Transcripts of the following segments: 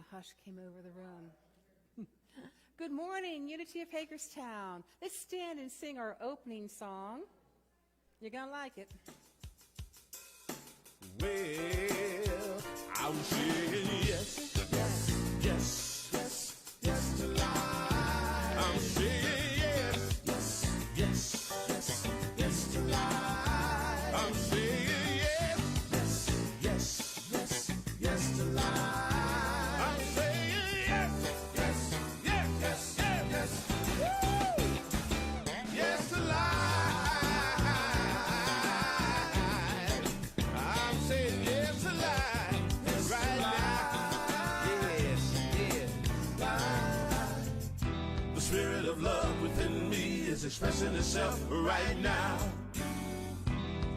a hush came over the room. Good morning, Unity of Hagerstown. Let's stand and sing our opening song. You're going to like it. Well, I'm saying yes, yes, yes, yes, yes to life. I'm saying yes, yes, yes, yes, yes to life. I'm saying yes, yes, yes, yes, yes to life. I'm saying yes, yes, yes, yes, yes, yes. Woo! Yes to life. I'm saying yes to life right now. Yes, yes. The spirit of love within me is expressing itself right now.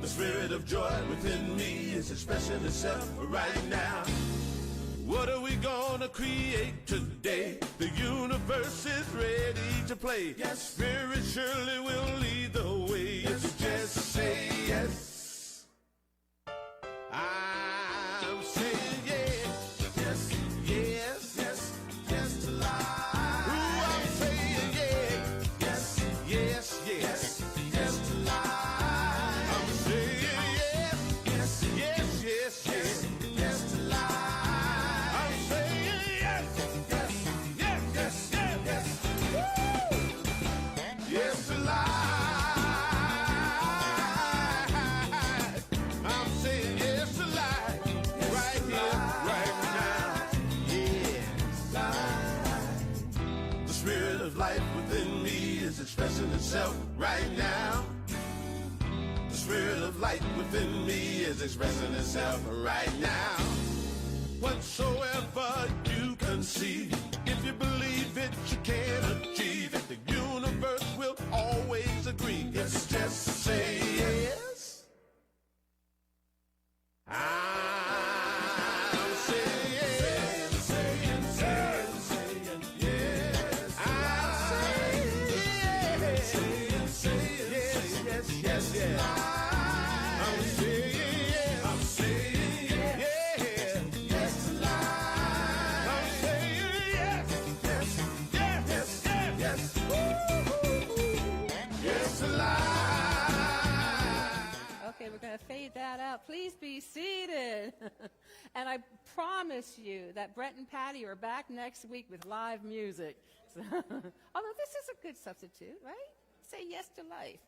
The spirit of joy within me is expressing itself right now. What are we gonna create today? The universe is ready to play. Yes, Spirit surely will lead the way. If you just say yes, I'm saying yes, yes, yes, yes, yes to life. Ooh, I'm saying yes, yes, yes, yes, yes to life. I'm saying yes, yes, yes, yes, yes, yes to life. I'm saying yes, yes, yes, yes, yes, yes. Woo! Yes to life. I'm saying yes to life. Right here, right now. Yes. The spirit of life within me is expressing itself right now. The spirit of light within me is expressing itself right now. Whatsoever you conceive, if you believe it, you can achieve it. The universe will always agree. It's just say yes. I'm saying yes. Saying yes. I'm saying yes. Saying yes, yes, yes. I'm saying yes. I'm saying yes. Yes to life. I'm saying yes. Yes, yes, yes, yes. Woo-hoo-hoo. Yes to life. Okay, we're going to fade that out. Please be seated. And I promise you that Brent and Patty are back next week with live music. So, although this is a good substitute, right? Say yes to life.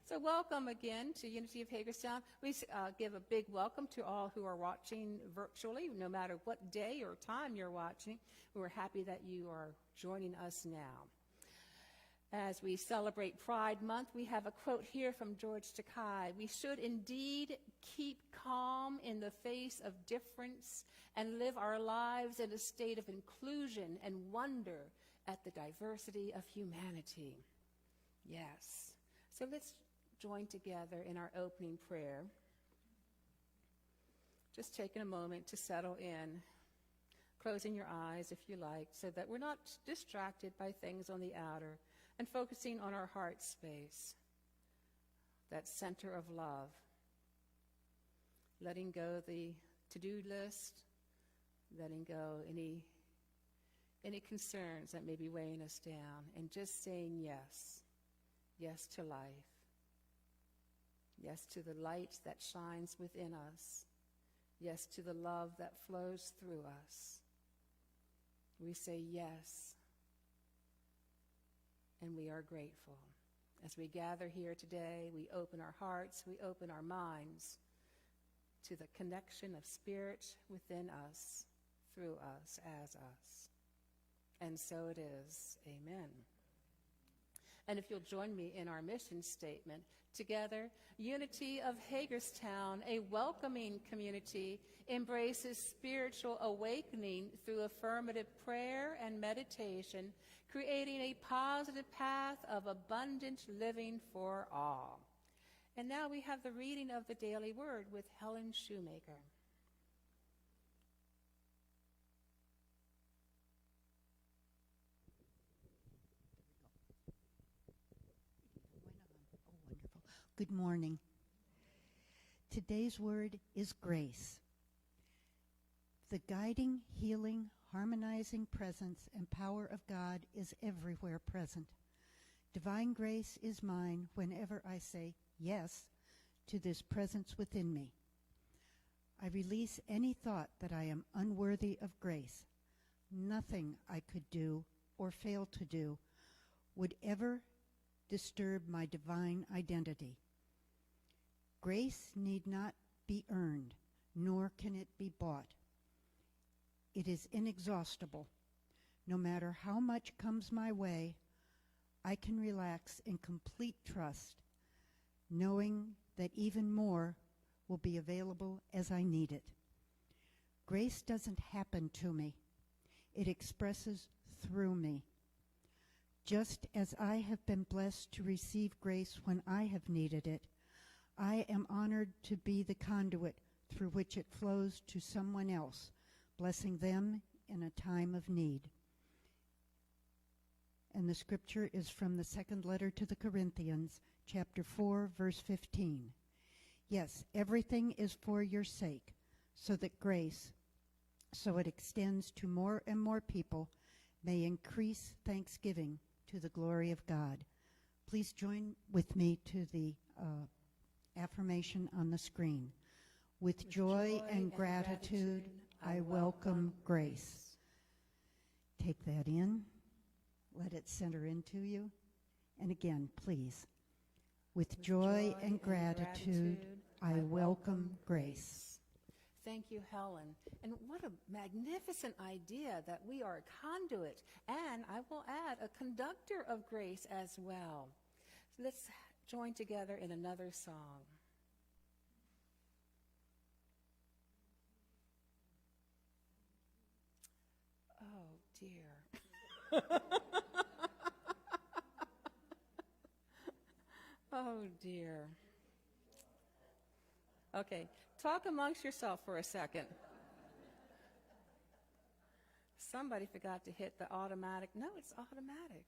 So welcome again to Unity of Hagerstown. We give a big welcome to all who are watching virtually, no matter what day or time you're watching. We're happy that you are joining us now. As we celebrate Pride Month, we have a quote here from George Takei. We should indeed keep calm in the face of difference and live our lives in a state of inclusion and wonder at the diversity of humanity. Yes. So let's join together in our opening prayer. Just taking a moment to settle in, closing your eyes if you like, so that we're not distracted by things on the outer, and focusing on our heart space, that center of love. Letting go the to-do list, letting go any concerns that may be weighing us down, and just saying yes. Yes to life. Yes to the light that shines within us. Yes to the love that flows through us. We say yes. And we are grateful. As we gather here today, we open our hearts, we open our minds to the connection of spirit within us, through us, as us. And so it is. Amen. And if you'll join me in our mission statement, together, Unity of Hagerstown, a welcoming community, embraces spiritual awakening through affirmative prayer and meditation, creating a positive path of abundant living for all. And now we have the reading of the Daily Word with Helen Shoemaker. Good morning. Today's word is grace. The guiding, healing, harmonizing presence and power of God is everywhere present. Divine grace is mine whenever I say yes to this presence within me. I release any thought that I am unworthy of grace. Nothing I could do or fail to do would ever disturb my divine identity. Grace need not be earned, nor can it be bought. It is inexhaustible. No matter how much comes my way, I can relax in complete trust, knowing that even more will be available as I need it. Grace doesn't happen to me. It expresses through me. Just as I have been blessed to receive grace when I have needed it, I am honored to be the conduit through which it flows to someone else, blessing them in a time of need. And the scripture is from the second letter to the Corinthians, chapter 4, verse 15. Yes, everything is for your sake, so that grace, so it extends to more and more people, may increase thanksgiving to the glory of God. Please join with me to the affirmation on the screen. With joy and gratitude, I welcome grace. Take that in. Let it center into you. And again, please. With joy and gratitude, I welcome grace. Thank you, Helen. And what a magnificent idea that we are a conduit, and I will add, a conductor of grace as well. Let's join together in another song. Oh, dear. Oh, dear. Okay, talk amongst yourself for a second. Somebody forgot to hit the automatic. No, it's automatic.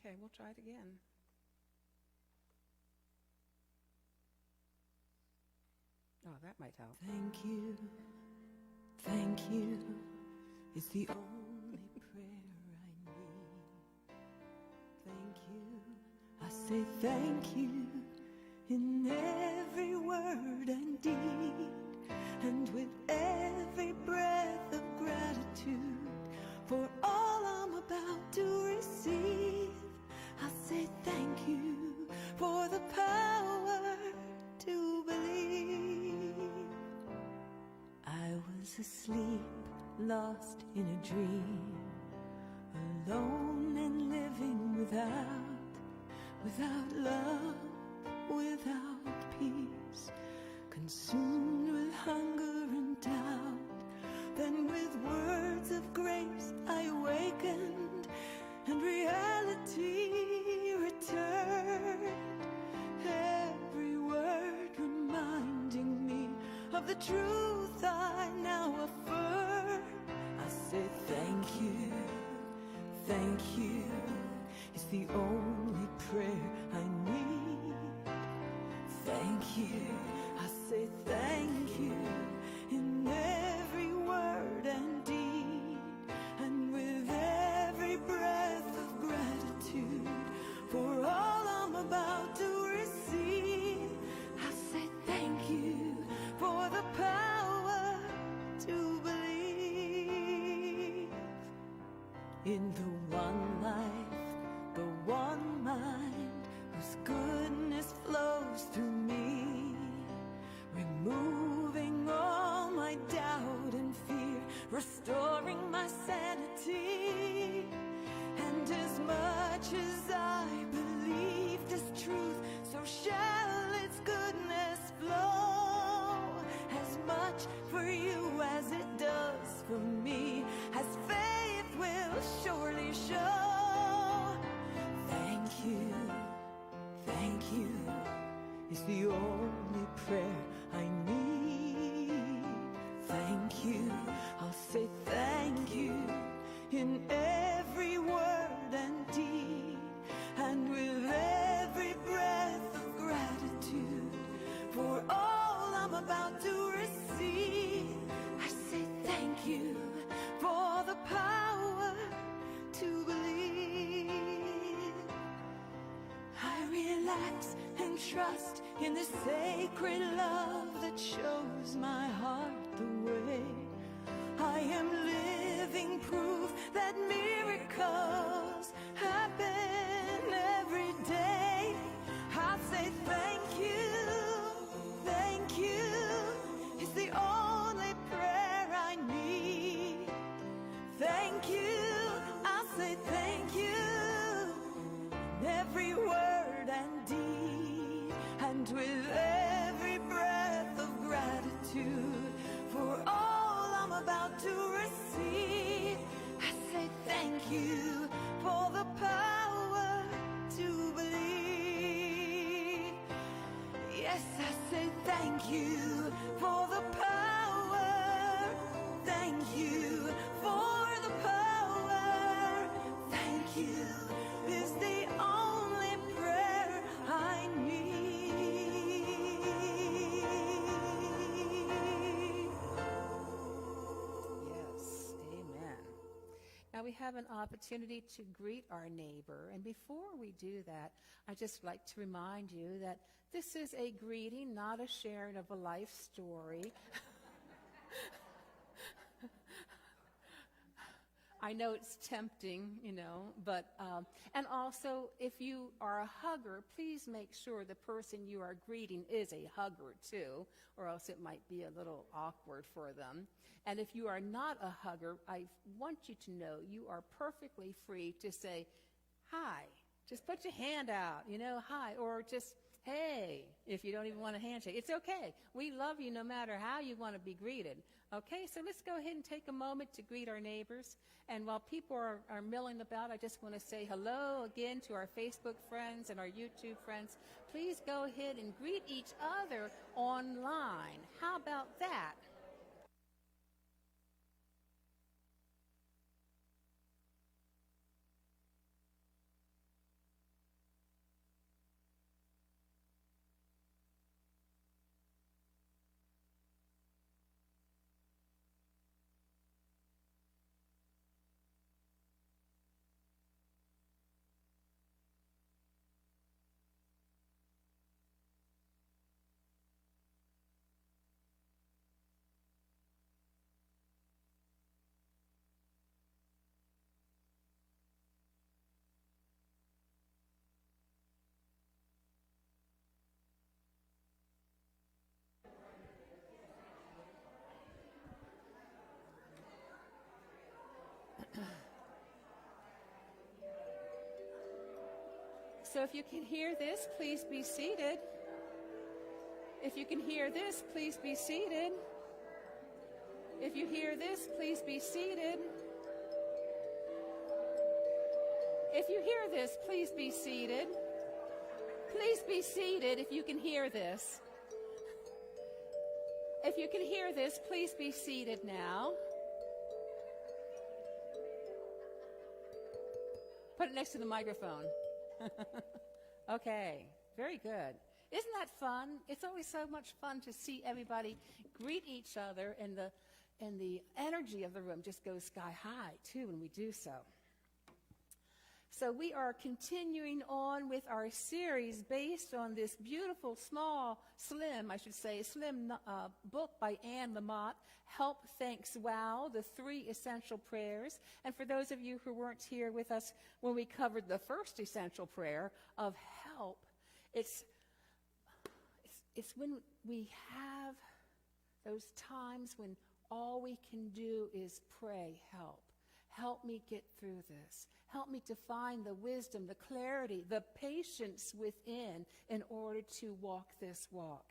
Okay, we'll try it again. Oh, that might help. Thank you, is the only prayer I need. Thank you, I say thank you in every word and deed, and with every breath of gratitude for all I'm about to receive. I say thank you for the power to believe. I was asleep, lost in a dream, alone and living without love, without peace, consumed with hunger and doubt. Then with words of grace I awakened, and reality returned. Every word reminding me of the truth I now affirm. I say thank you, is the only prayer I need. Thank you, I say thank you in every word and deed, and with every breath of gratitude for all I'm about to receive. I say thank you for the power to believe in the one life, the one mind, whose goodness flows through me, removing all my doubt and fear, restoring my sanity. And as much as I believe this truth, so shall its goodness flow. As much for you as it does for me, as faith will surely show. Thank you, is the only prayer I need. Thank you, I'll say thank you in every word and deed, and with every breath of gratitude for all I'm about to receive. trust in the sacred love that shows my heart the way. I am living proof that miracles happen every day. I say thank you, it's the only prayer I need. Thank you, I say thank you, in every word and deed, and with every breath of gratitude for all I'm about to receive. I say thank you for the power to believe. Yes, I say thank you for the power. Thank you for the power. Thank you is the only prayer I need. Yes, amen. Now we have an opportunity to greet our neighbor, and before we do that, I'd just like to remind you that this is a greeting, not a sharing of a life story. I know it's tempting, but, and also, if you are a hugger, please make sure the person you are greeting is a hugger too, or else it might be a little awkward for them. And if you are not a hugger, I want you to know you are perfectly free to say, hi. Just put your hand out, hi, or just, hey, if you don't even want a handshake. It's okay. We love you no matter how you want to be greeted. Okay, so let's go ahead and take a moment to greet our neighbors. And while people are milling about, I just want to say hello again to our Facebook friends and our YouTube friends. Please go ahead and greet each other online. How about that? So if you can hear this, please be seated. If you can hear this, please be seated. If you hear this, please be seated. If you hear this, please be seated. Please be seated if you can hear this. If you can hear this, please be seated now. Put it next to the microphone. Okay, very good. Isn't that fun? It's always so much fun to see everybody greet each other, and the energy of the room just goes sky high, too, when we do so. So we are continuing on with our series based on this beautiful, slim book by Anne Lamott, Help, Thanks, Wow, the 3 essential prayers. And for those of you who weren't here with us when we covered the first essential prayer of help, it's when we have those times when all we can do is pray, help. Help me get through this. Help me to find the wisdom, the clarity, the patience within in order to walk this walk.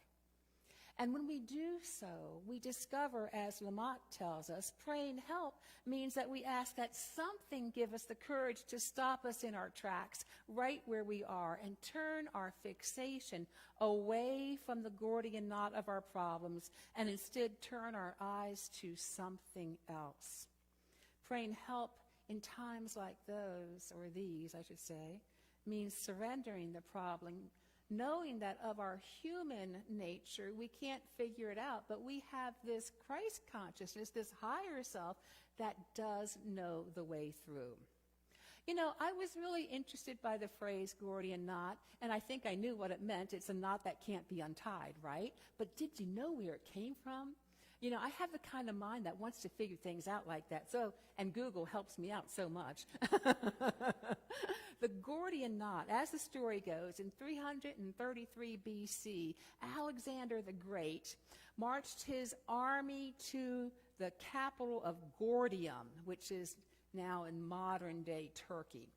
And when we do so, we discover, as Lamott tells us, praying help means that we ask that something give us the courage to stop us in our tracks right where we are and turn our fixation away from the Gordian knot of our problems and instead turn our eyes to something else. Praying help in times like those, or these, I should say, means surrendering the problem, knowing that of our human nature, we can't figure it out, but we have this Christ consciousness, this higher self that does know the way through. You know, I was really interested by the phrase Gordian knot, and I think I knew what it meant. It's a knot that can't be untied, right? But did you know where it came from? You know, I have the kind of mind that wants to figure things out like that. So, and Google helps me out so much. The Gordian knot, as the story goes, in 333 BC, Alexander the Great marched his army to the capital of Gordium, which is now in modern-day Turkey.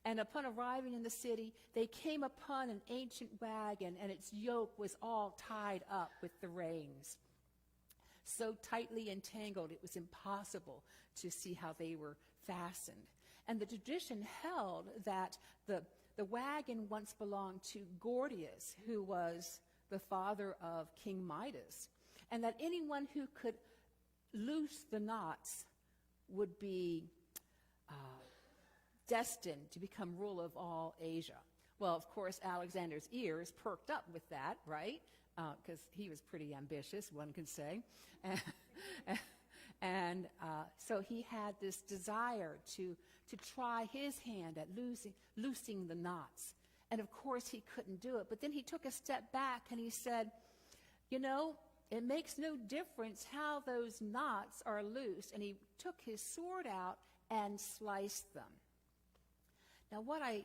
And upon arriving in the city, they came upon an ancient wagon, and its yoke was all tied up with the reins. So tightly entangled, it was impossible to see how they were fastened. And the tradition held that the wagon once belonged to Gordius, who was the father of King Midas, and that anyone who could loose the knots would be destined to become ruler of all Asia. Well, of course, Alexander's ears perked up with that, right? Because he was pretty ambitious, one could say. And so he had this desire to try his hand at loosing the knots. And of course, he couldn't do it. But then he took a step back and he said, you know, it makes no difference how those knots are loosed. And he took his sword out and sliced them. Now, what I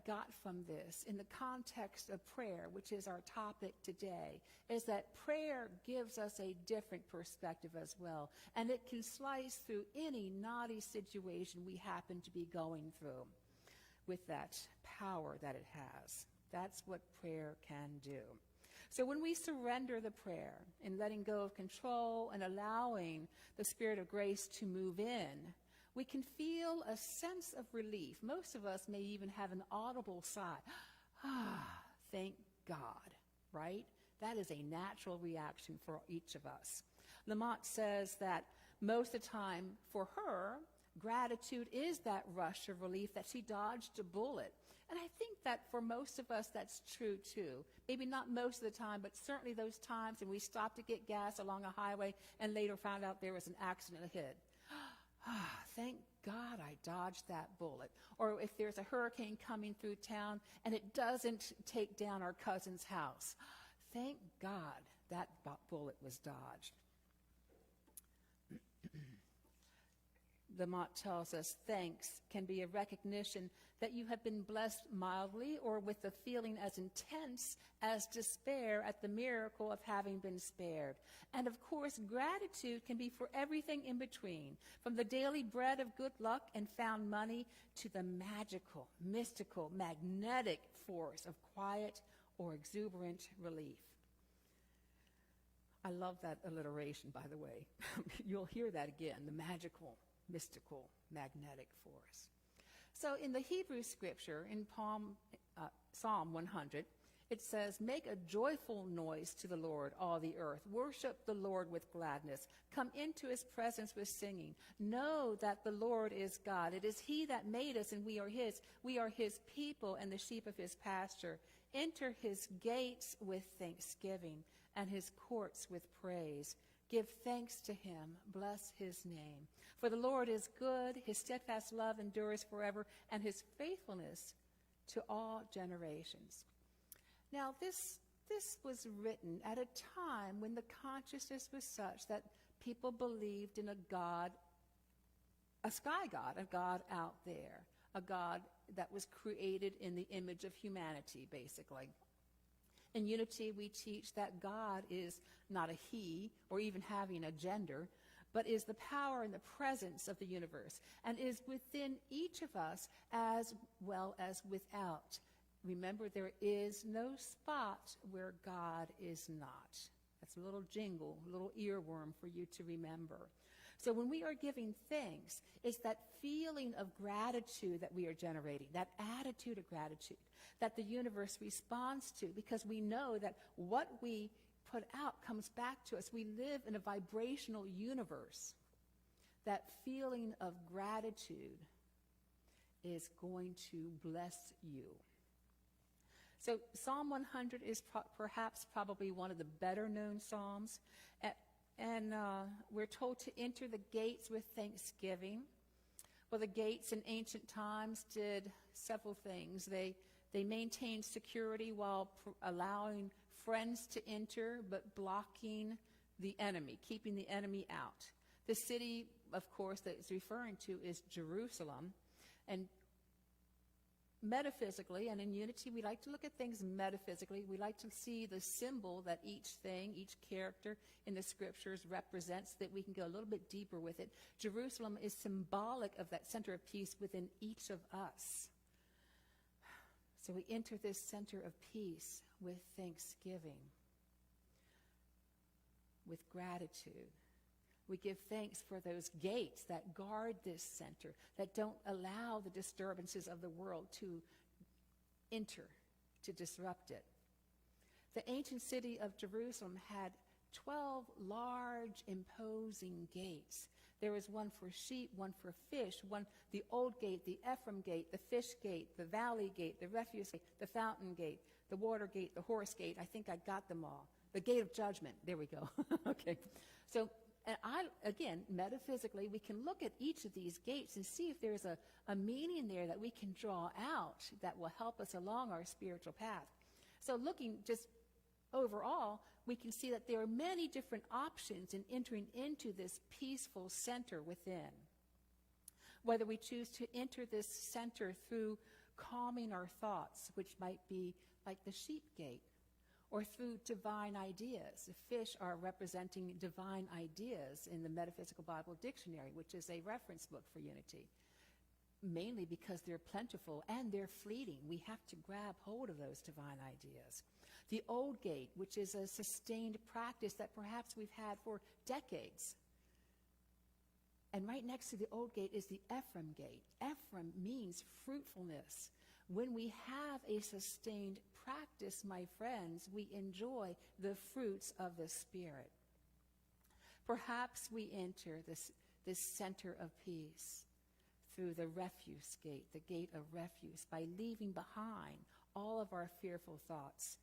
got from this in the context of prayer, which is our topic today, is that prayer gives us a different perspective as well. And it can slice through any knotty situation we happen to be going through with that power that it has. That's what prayer can do. So when we surrender the prayer in letting go of control and allowing the Spirit of grace to move in, we can feel a sense of relief. Most of us may even have an audible sigh. Thank God, right? That is a natural reaction for each of us. Lamont says that most of the time for her, gratitude is that rush of relief that she dodged a bullet. And I think that for most of us, that's true too. Maybe not most of the time, but certainly those times when we stopped to get gas along a highway and later found out there was an accident ahead. Thank God I dodged that bullet. Or if there's a hurricane coming through town and it doesn't take down our cousin's house. Thank God that bullet was dodged. The Mott tells us thanks can be a recognition that you have been blessed mildly or with a feeling as intense as despair at the miracle of having been spared. And of course, gratitude can be for everything in between, from the daily bread of good luck and found money to the magical, mystical, magnetic force of quiet or exuberant relief. I love that alliteration, by the way. You'll hear that again, the magical, mystical, magnetic force. So in the Hebrew scripture, in Psalm 100, it says, "Make a joyful noise to the Lord, all the earth. Worship the Lord with gladness. Come into his presence with singing. Know that the Lord is God. It is he that made us, and we are his. We are his people and the sheep of his pasture. Enter his gates with thanksgiving and his courts with praise. Give thanks to him. Bless his name. For the Lord is good. His steadfast love endures forever, and his faithfulness to all generations." Now, this was written at a time when the consciousness was such that people believed in a God, a sky God, a God out there, a God that was created in the image of humanity, basically. In Unity, we teach that God is not a he or even having a gender, but is the power and the presence of the universe and is within each of us as well as without. Remember, there is no spot where God is not. That's a little jingle, a little earworm for you to remember. So when we are giving thanks, it's that feeling of gratitude that we are generating, that attitude of gratitude that the universe responds to, because we know that what we put out comes back to us. We live in a vibrational universe. That feeling of gratitude is going to bless you. So Psalm 100 is perhaps probably one of the better known Psalms. And we're told to enter the gates with thanksgiving. Well, the gates in ancient times did several things. They maintained security while allowing friends to enter, but blocking the enemy, keeping the enemy out. The city, of course, that it's referring to is Jerusalem. And metaphysically, and in Unity, we like to look at things metaphysically. We like to see the symbol that each thing, each character in the scriptures represents, so that we can go a little bit deeper with it. Jerusalem is symbolic of that center of peace within each of us. So we enter this center of peace with thanksgiving, with gratitude. We give thanks for those gates that guard this center, that don't allow the disturbances of the world to enter, to disrupt it. The ancient city of Jerusalem had 12 large, imposing gates. There was one for sheep, one for fish, one, the old gate, the Ephraim gate, the fish gate, the valley gate, the refuse gate, the fountain gate, the water gate, the horse gate. I think I got them all. The gate of judgment. There we go. Okay. So, and again, metaphysically, we can look at each of these gates and see if there's a meaning there that we can draw out that will help us along our spiritual path. So looking just overall, we can see that there are many different options in entering into this peaceful center within. Whether we choose to enter this center through calming our thoughts, which might be like the sheep gate, or through divine ideas. The fish are representing divine ideas in the Metaphysical Bible Dictionary, which is a reference book for Unity, mainly because they're plentiful and they're fleeting. We have to grab hold of those divine ideas. The old gate, which is a sustained practice that perhaps we've had for decades. And right next to the old gate is the Ephraim gate. Ephraim means fruitfulness. When we have a sustained practice, my friends, we enjoy the fruits of the Spirit. Perhaps we enter this center of peace through the refuse gate, the gate of refuse, by leaving behind all of our fearful thoughts,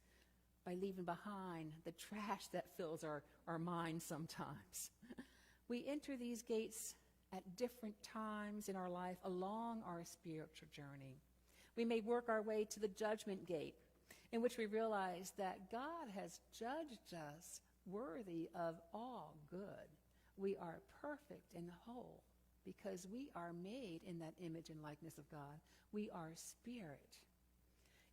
by leaving behind the trash that fills our minds sometimes. We enter these gates at different times in our life along our spiritual journey. We may work our way to the judgment gate, in which we realize that God has judged us worthy of all good. We are perfect and whole because we are made in that image and likeness of God. We are spirit.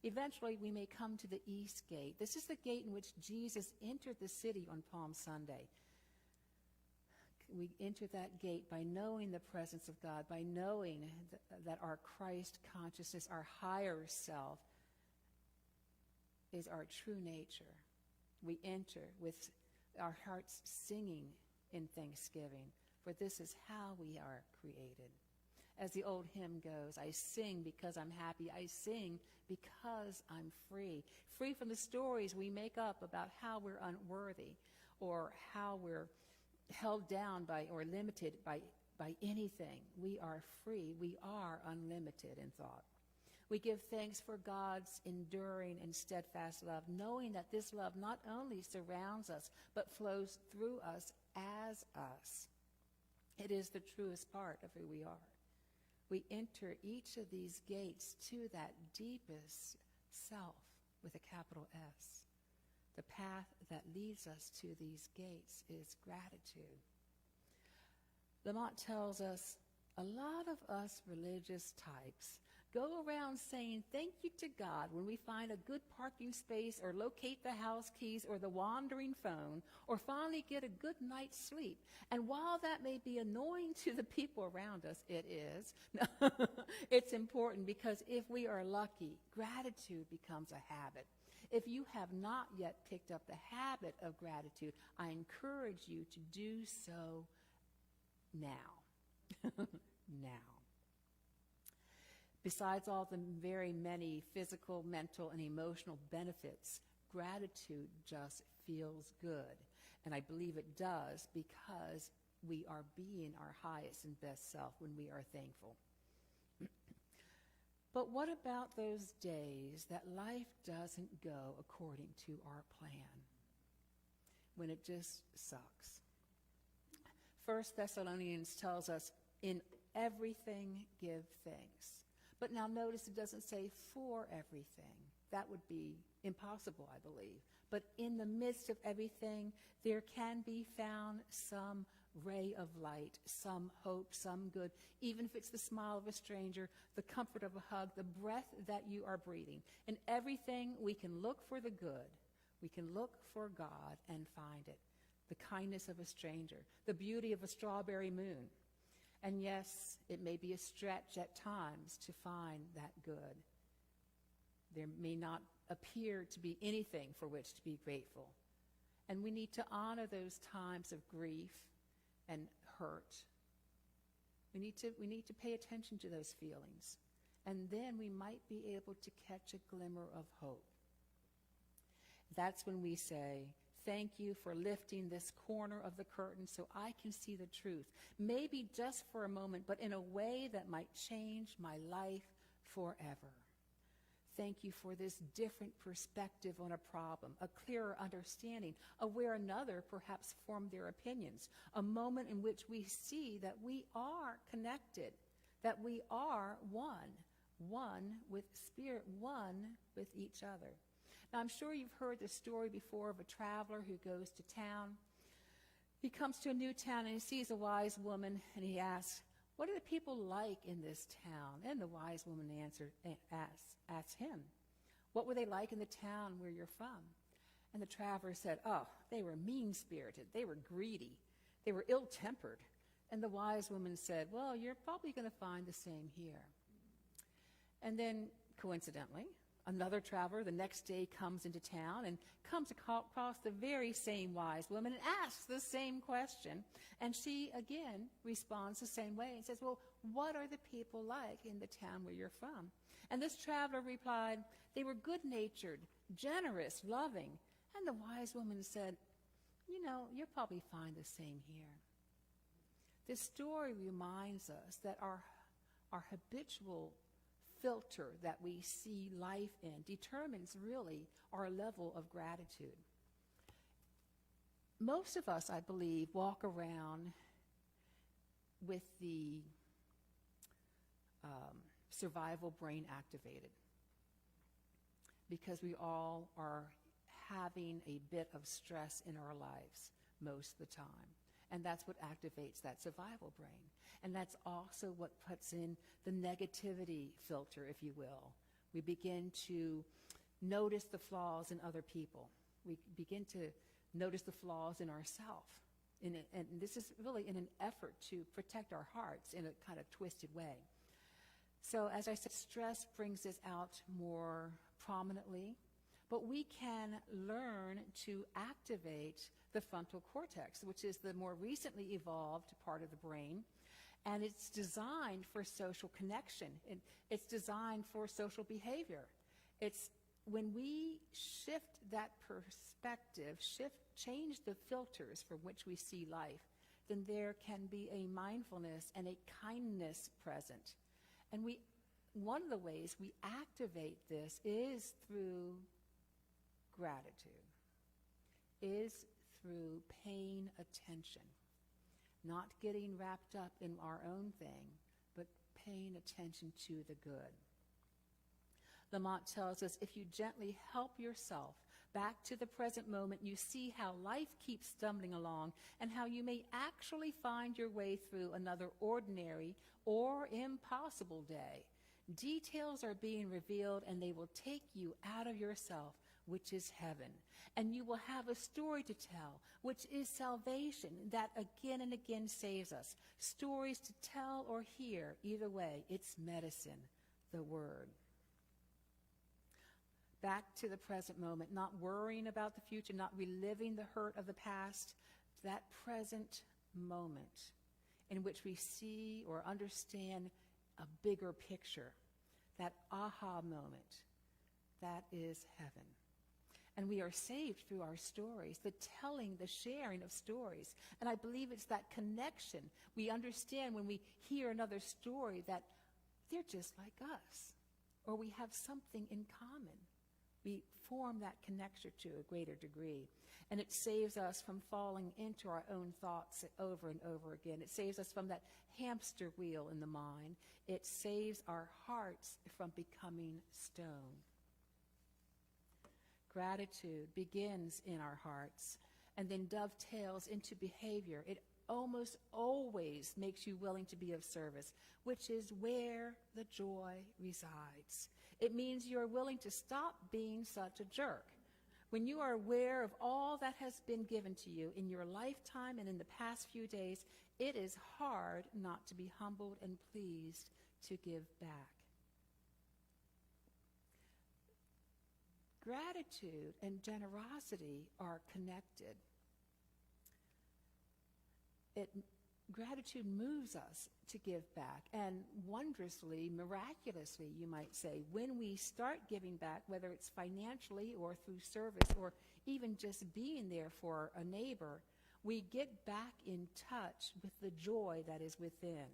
Eventually, we may come to the east gate. This is the gate in which Jesus entered the city on Palm Sunday. We enter that gate by knowing the presence of God, by knowing that our Christ consciousness, our higher self, is our true nature. We enter with our hearts singing in thanksgiving, for this is how we are created. As the old hymn goes, I sing because I'm happy. I sing because I'm free. Free from the stories we make up about how we're unworthy or how we're held down by or limited by anything. We are free. We are unlimited in thought. We give thanks for God's enduring and steadfast love, knowing that this love not only surrounds us, but flows through us as us. It is the truest part of who we are. We enter each of these gates to that deepest self with a capital S. The path that leads us to these gates is gratitude. Lamont tells us a lot of us religious types go around saying thank you to God when we find a good parking space or locate the house keys or the wandering phone or finally get a good night's sleep. And while that may be annoying to the people around us, it is. It's important because if we are lucky, gratitude becomes a habit. If you have not yet picked up the habit of gratitude, I encourage you to do so now. Now. Besides all the very many physical, mental, and emotional benefits, gratitude just feels good. And I believe it does because we are being our highest and best self when we are thankful. But what about those days that life doesn't go according to our plan? When it just sucks. 1 Thessalonians tells us, in everything give thanks. But now notice it doesn't say for everything. That would be impossible, I believe. But in the midst of everything, there can be found some ray of light, some hope, some good, even if it's the smile of a stranger, the comfort of a hug, the breath that you are breathing. In everything, we can look for the good. We can look for God and find it. The kindness of a stranger, the beauty of a strawberry moon. And yes, it may be a stretch at times to find that good. There may not appear to be anything for which to be grateful. And we need to honor those times of grief and hurt. We need to pay attention to those feelings. And then we might be able to catch a glimmer of hope. That's when we say, thank you for lifting this corner of the curtain so I can see the truth. Maybe just for a moment, but in a way that might change my life forever. Thank you for this different perspective on a problem, a clearer understanding of where another perhaps formed their opinions, a moment in which we see that we are connected, that we are one with Spirit, one with each other. Now, I'm sure you've heard the story before of a traveler who goes to town. He comes to a new town and he sees a wise woman and he asks, what are the people like in this town? And the wise woman asks him, what were they like in the town where you're from? And the traveler said, oh, they were mean-spirited. They were greedy. They were ill-tempered. And the wise woman said, well, you're probably going to find the same here. And then, coincidentally, another traveler the next day comes into town and comes across the very same wise woman and asks the same question. And she, again, responds the same way and says, well, what are the people like in the town where you're from? And this traveler replied, they were good-natured, generous, loving. And the wise woman said, you know, you'll probably find the same here. This story reminds us that our habitual filter that we see life in determines really our level of gratitude. Most of us, I believe, walk around with the survival brain activated because we all are having a bit of stress in our lives most of the time. And that's what activates that survival brain. And that's also what puts in the negativity filter, if you will. We begin to notice the flaws in other people. We begin to notice the flaws in ourselves. And this is really in an effort to protect our hearts in a kind of twisted way. So as I said, stress brings this out more prominently. But we can learn to activate the frontal cortex, which is the more recently evolved part of the brain. And it's designed for social connection. It's designed for social behavior. It's when we shift that perspective, change the filters from which we see life, then there can be a mindfulness and a kindness present. And one of the ways we activate this is through gratitude, is through paying attention, not getting wrapped up in our own thing, but paying attention to the good. Lamont tells us, if you gently help yourself back to the present moment, you see how life keeps stumbling along and how you may actually find your way through another ordinary or impossible day. Details are being revealed and they will take you out of yourself, which is heaven. And you will have a story to tell, which is salvation that again and again saves us. Stories to tell or hear, either way, it's medicine, the word. Back to the present moment, not worrying about the future, not reliving the hurt of the past, that present moment in which we see or understand a bigger picture, that aha moment, that is heaven. And we are saved through our stories, the telling, the sharing of stories. And I believe it's that connection we understand when we hear another story that they're just like us, or we have something in common, We form that connection to a greater degree. And it saves us from falling into our own thoughts over and over again. It saves us from that hamster wheel in the mind. It saves our hearts from becoming stone. Gratitude begins in our hearts and then dovetails into behavior. It almost always makes you willing to be of service, which is where the joy resides. It means you're willing to stop being such a jerk. When you are aware of all that has been given to you in your lifetime and in the past few days, it is hard not to be humbled and pleased to give back. Gratitude and generosity are connected. Gratitude moves us to give back, and wondrously, miraculously, you might say, when we start giving back, whether it's financially or through service or even just being there for a neighbor, we get back in touch with the joy that is within.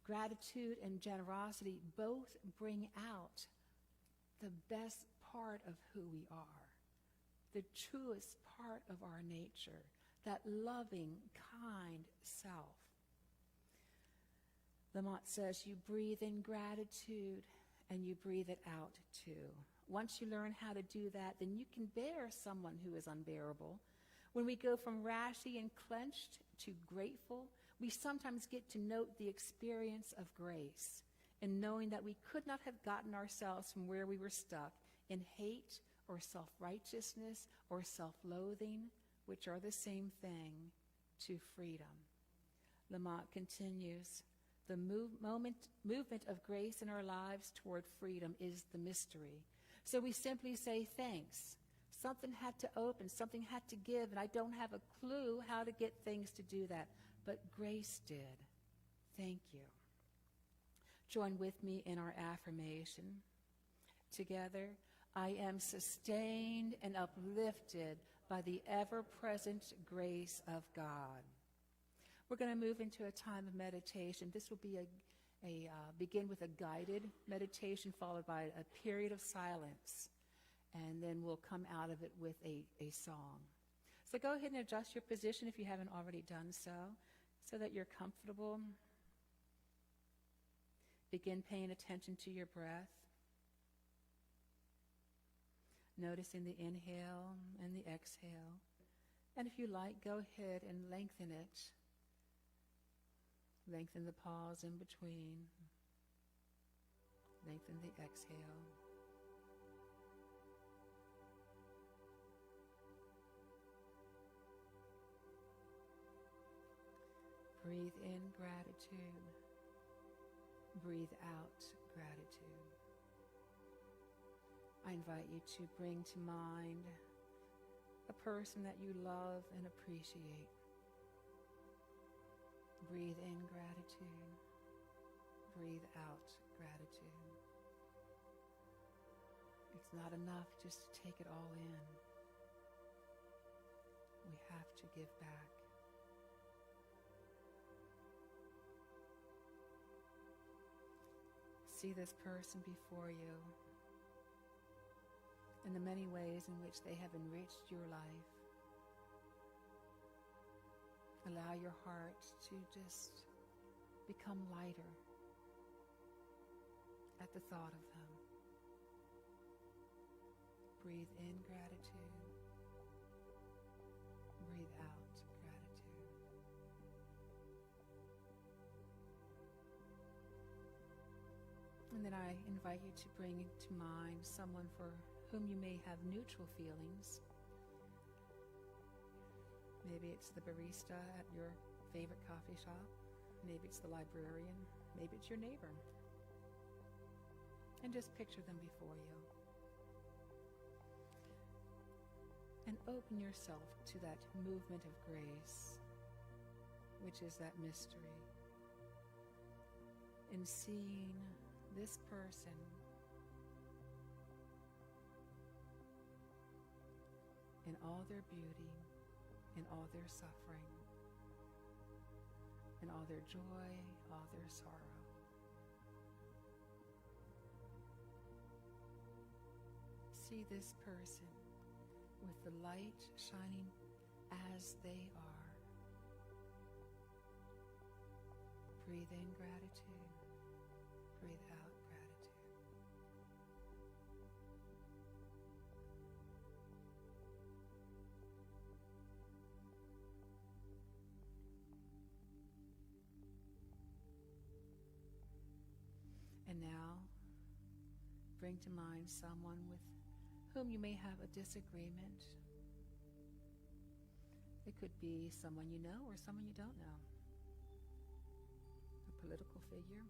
Gratitude and generosity both bring out the best part of who we are, the truest part of our nature, that loving, kind self. Lamont says you breathe in gratitude and you breathe it out too. Once you learn how to do that, then you can bear someone who is unbearable. When we go from rashy and clenched to grateful, we sometimes get to note the experience of grace in knowing that we could not have gotten ourselves from where we were stuck in hate or self-righteousness or self-loathing, which are the same thing, to freedom. Lamont continues, the movement of grace in our lives toward freedom is the mystery. So we simply say thanks. Something had to open, something had to give, and I don't have a clue how to get things to do that, but grace did. Thank you. Join with me in our affirmation. Together, I am sustained and uplifted by the ever-present grace of God. We're going to move into a time of meditation. This will be begin with a guided meditation followed by a period of silence, and then we'll come out of it with a song. So go ahead and adjust your position if you haven't already done so that you're comfortable. Begin paying attention to your breath. Noticing the inhale and the exhale. And if you like, go ahead and lengthen it. Lengthen the pause in between. Lengthen the exhale. Breathe in gratitude. Breathe out gratitude. I invite you to bring to mind a person that you love and appreciate. Breathe in gratitude. Breathe out gratitude. It's not enough just to take it all in. We have to give back. See this person before you and the many ways in which they have enriched your life. Allow your heart to just become lighter at the thought of them. Breathe in gratitude. Breathe out gratitude. And then I invite you to bring to mind someone for whom you may have neutral feelings. Maybe it's the barista at your favorite coffee shop. Maybe it's the librarian. Maybe it's your neighbor. And just picture them before you. And open yourself to that movement of grace, which is that mystery. In seeing this person in all their beauty, in all their suffering, in all their joy, all their sorrow. see this person with the light shining as they are. Breathe in gratitude. Breathe out gratitude. And now, bring to mind someone with whom you may have a disagreement. It could be someone you know or someone you don't know. A political figure,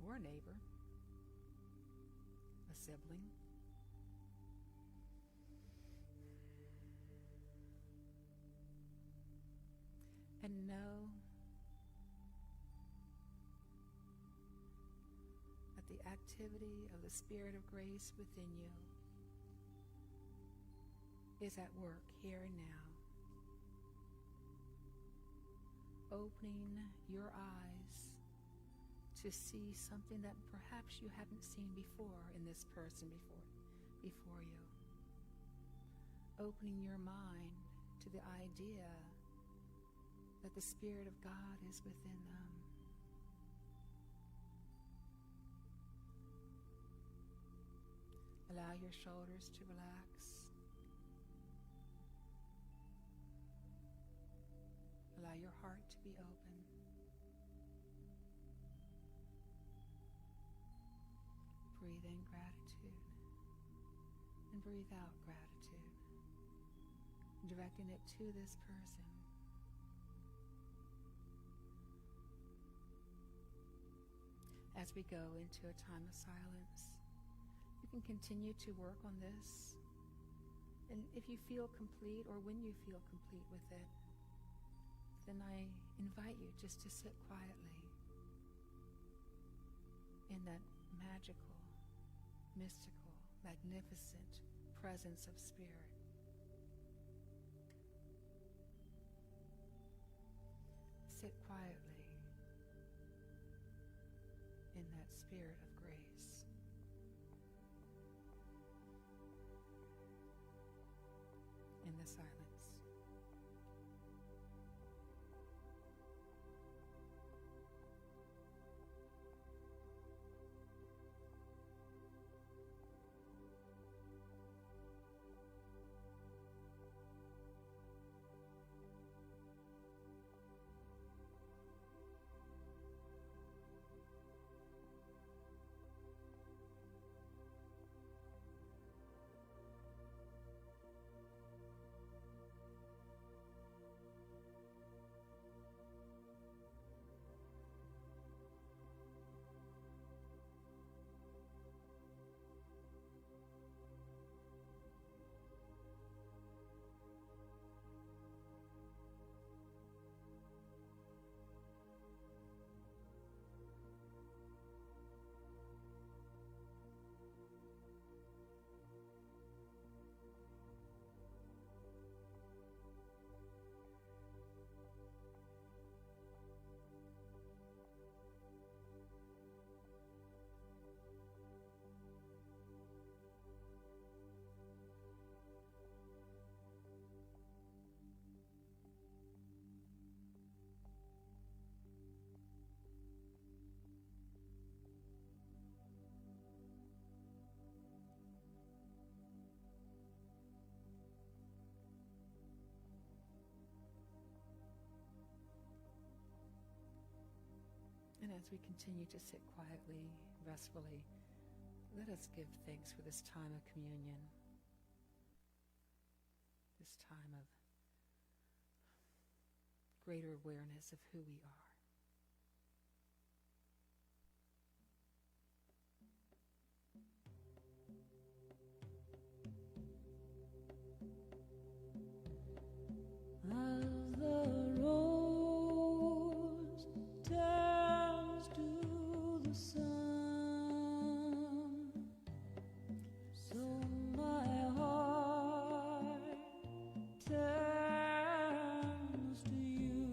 or a neighbor, a sibling. And know that the activity of the Spirit of grace within you is at work here and now, opening your eyes to see something that perhaps you haven't seen before in this person before you. Opening your mind to the idea that the Spirit of God is within them. Allow your shoulders to relax. Allow your heart to be open. Breathe in gratitude and breathe out gratitude, directing it to this person. As we go into a time of silence, you can continue to work on this. And if you feel complete, or when you feel complete with it, then I invite you just to sit quietly in that magical, mystical, magnificent presence of Spirit. Sit quietly in that Spirit of grace. In the silence. And as we continue to sit quietly, restfully, let us give thanks for this time of communion, this time of greater awareness of who we are. As the rose turns to the sun, so my heart turns to you.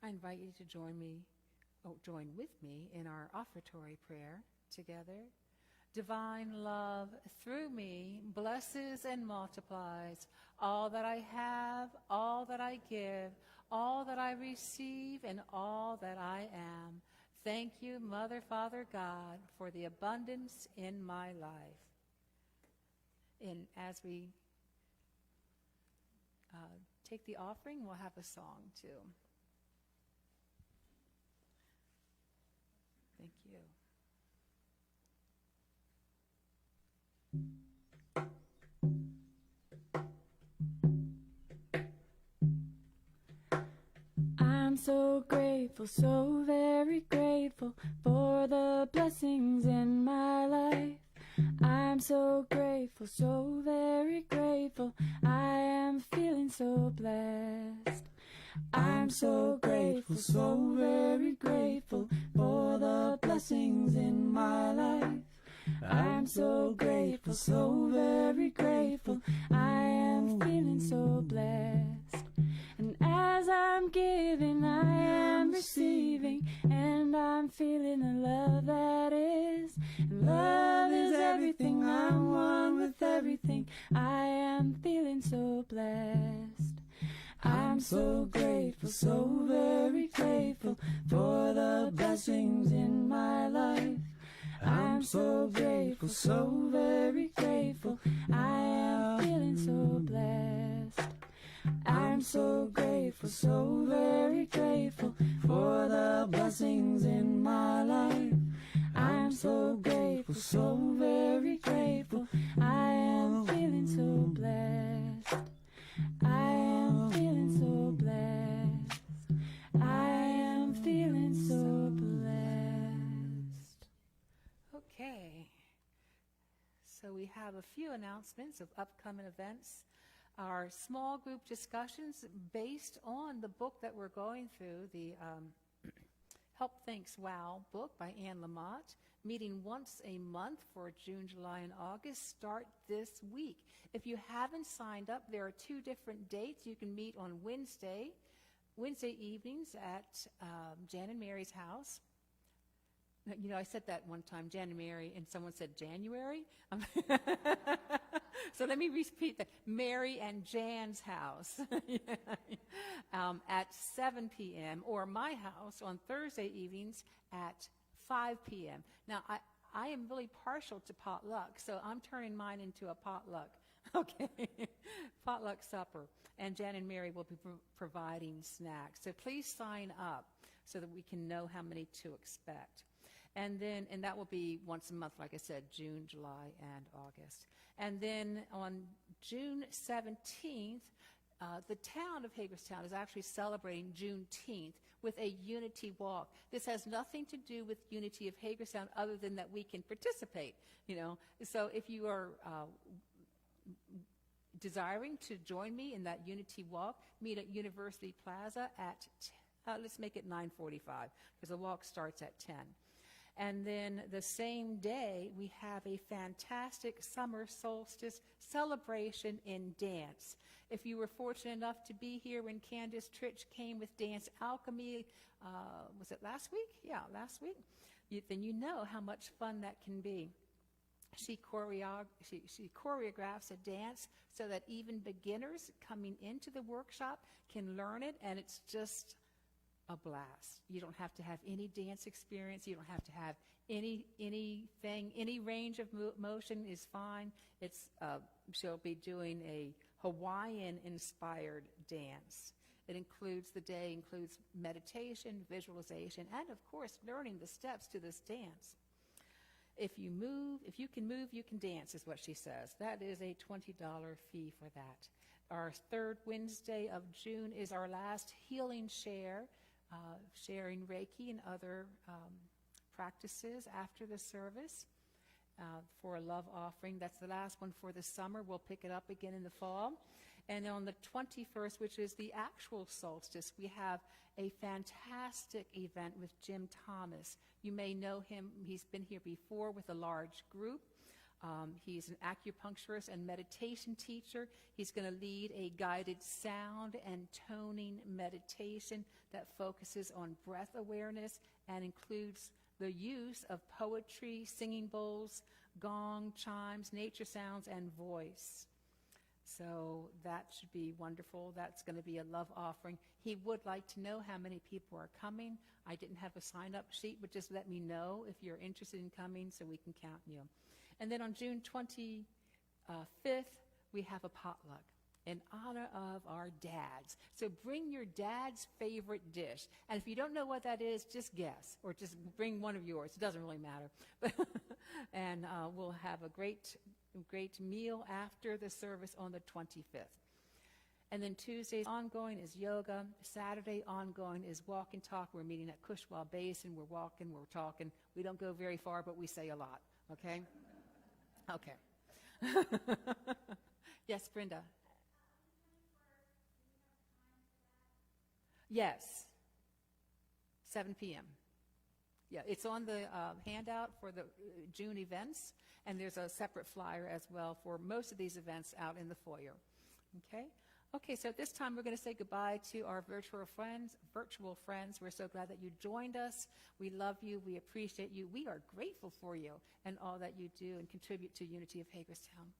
I invite you to join with me in our offertory prayer together. Divine love through me blesses and multiplies all that I have, all that I give, all that I receive, and all that I am. Thank you, Mother, Father, God, for the abundance in my life. And as we take the offering, we'll have a song too. Thank you. I'm so grateful, so very grateful for the blessings in my life. I'm so grateful, so very grateful. I am feeling so blessed. I'm so grateful, so very grateful for the blessings in my life. I'm so grateful, so very grateful. I am feeling so blessed. And as I'm giving, I am receiving, and I'm feeling the love that is. And love is everything, I'm one with everything. I am feeling so blessed. I'm so grateful, so very grateful for the blessings in my life. I'm so grateful, so very grateful. I am feeling so blessed. I'm so grateful, so very grateful for the blessings in my life. I'm so grateful, so very grateful. I am feeling so blessed. I am feeling so blessed. I am feeling so blessed. Okay. So we have a few announcements of upcoming events. Our small group discussions based on the book that we're going through, the Help Thanks Wow book by Anne Lamott, meeting once a month for June, July, and August, start this week. If you haven't signed up, there are 2 different dates. You can meet on Wednesday evenings at Jan and Mary's house. You know, I said that one time, Jan and Mary, and someone said January. So let me repeat that. Mary and Jan's house at 7 p.m. or my house on Thursday evenings at 5 p.m. Now, I am really partial to potluck, so I'm turning mine into a potluck. Okay, potluck supper. And Jan and Mary will be providing snacks. So please sign up so that we can know how many to expect. And that will be once a month, like I said, June, July, and August. And then on June 17th, the town of Hagerstown is actually celebrating Juneteenth with a unity walk. This has nothing to do with Unity of Hagerstown other than that we can participate, you know. So if you are desiring to join me in that unity walk, meet at University Plaza at, let's make it 9:45, because the walk starts at 10. And then the same day, we have a fantastic summer solstice celebration in dance. If you were fortunate enough to be here when Candace Tritch came with Dance Alchemy, was it last week? Yeah, last week. Then you know how much fun that can be. She choreographs a dance so that even beginners coming into the workshop can learn it, and it's just a blast. You don't have to have any dance experience. You don't have to have anything. Any range of motion is fine. She'll be doing a Hawaiian-inspired dance. The day includes meditation, visualization, and of course, learning the steps to this dance. If you can move, you can dance, is what she says. That is a $20 fee for that. Our 3rd Wednesday of June is our last healing share, sharing Reiki and other practices after the service for a love offering. That's the last one for the summer. We'll pick it up again in the fall. And on the 21st, which is the actual solstice, we have a fantastic event with Jim Thomas. You may know him. He's been here before with a large group. He's an acupuncturist and meditation teacher. He's going to lead a guided sound and toning meditation that focuses on breath awareness and includes the use of poetry, singing bowls, gong, chimes, nature sounds, and voice. So that should be wonderful. That's going to be a love offering. He would like to know how many people are coming. I didn't have a sign-up sheet, but just let me know if you're interested in coming so we can count you. And then on June 25th, we have a potluck in honor of our dads. So bring your dad's favorite dish. And if you don't know what that is, just guess, or just bring one of yours. It doesn't really matter. And we'll have a great meal after the service on the 25th. And then Tuesday ongoing is yoga. Saturday ongoing is walk and talk. We're meeting at Cushwa Basin. We're walking, we're talking. We don't go very far, but we say a lot, okay? Okay. Yes, Brenda. Yes. 7 p.m. Yeah, it's on the handout for the June events, and there's a separate flyer as well for most of these events out in the foyer. Okay? Okay, so at this time we're going to say goodbye to our virtual friends. We're so glad that you joined us. We love you. We appreciate you. We are grateful for you and all that you do and contribute to Unity of Hagerstown.